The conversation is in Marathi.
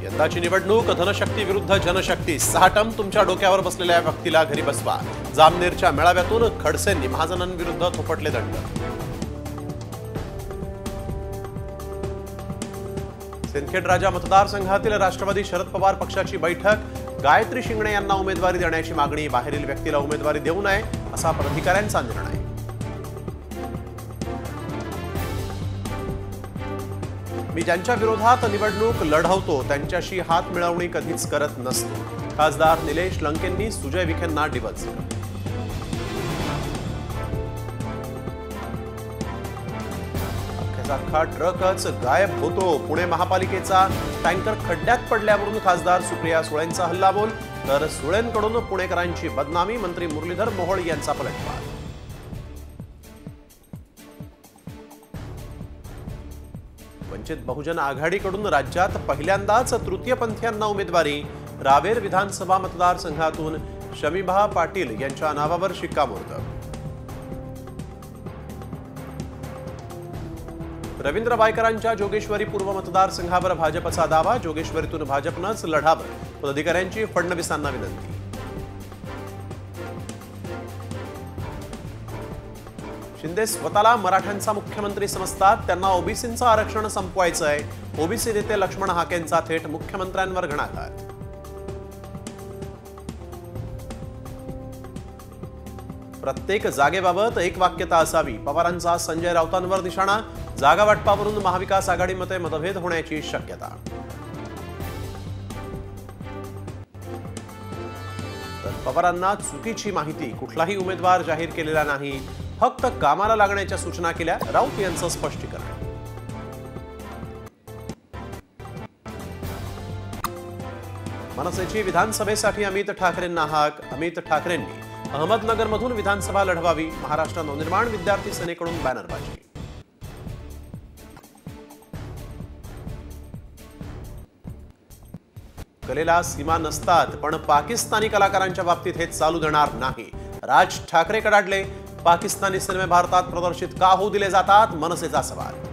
यंदाची निवडणूक धनशक्ती विरुद्ध जनशक्ती, 6 टन तुमच्या डोक्यावर बसलेल्या व्यक्तीला घरी बसवा। जामनेरच्या मेळाव्यातून खडसेंनी महाजनांविरुद्ध थोपटले दंड। सिंदखेड राजा मतदारसंघातील राष्ट्रवादी शरद पवार पक्षाची बैठक, गायत्री शिंगणे यांना उमेदवारी देण्याची मागणी, बाहेरील व्यक्तीला उमेदवारी देऊ नये असा पदाधिकाऱ्यांचा निर्णय। मी ज्यांच्या विरोधात निवडणूक लढवतो त्यांच्याशी हात मिळवणी कधीच करत नसतो, खासदार निलेश लंकेंनी सुजय विखेंना डिवचलं। अख्खा ट्रकच गायब होतो। पुणे महापालिकेचा टँकर खड्ड्यात पडल्यावरून खासदार सुप्रिया सुळेंचा हल्लाबोल, तर सुळेंकडून पुणेकरांची बदनामी, मंत्री मुरलीधर मोहोळ यांचा पलटवार। वंचित बहुजन आघाडीकडून राज्यात पहिल्यांदाच तृतीयपंथीयांना उमेदवारी, रावेर विधानसभा मतदारसंघातून शमीभा पाटील यांच्या नावावर शिक्कामोर्तब। रवींद्र वायकरांच्या जोगेश्वरी पूर्व मतदारसंघावर भाजपचा दावा, जोगेश्वरीतून भाजपनंच लढावं, पदाधिकाऱ्यांची फडणवीसांना विनंती। शिंदे स्वतःला मराठ्यांचा मुख्यमंत्री समजतात, त्यांना ओबीसींचं आरक्षण संपवायचं आहे। ओबीसी नेते लक्ष्मण हाकेंचा थेट मुख्यमंत्र्यांवर घणाघात। प्रत्येक जागेबाबत एक वाक्यता असावी, पवारांचा संजय राऊतांवर निशाणा, जागा वाटपावरून महाविकास आघाडीमध्ये मतभेद होण्याची शक्यता। तर पवारांना चुकीची माहिती, कुठलाही उमेदवार जाहीर केलेला नाही, फक्त कामाला लागण्याच्या सूचना केल्या, राऊत यांचं स्पष्टीकरण। मनसेची विधानसभेसाठी अमित ठाकरेंना हाक, अमित ठाकरेंनी अहमदनगरमधून विधानसभा लढवावी, महाराष्ट्र नवनिर्माण विद्यार्थी सेनेकडून बॅनरबाजी। कलेला सीमा नसतात, पण पाकिस्तानी कलाकारांच्या बाबतीत हे चालू देणार नाही, राज ठाकरे कडाडले। पाकिस्तानी सिनेमे भारतात प्रदर्शित का होऊ दिले जातात, मनसेचा सवाल।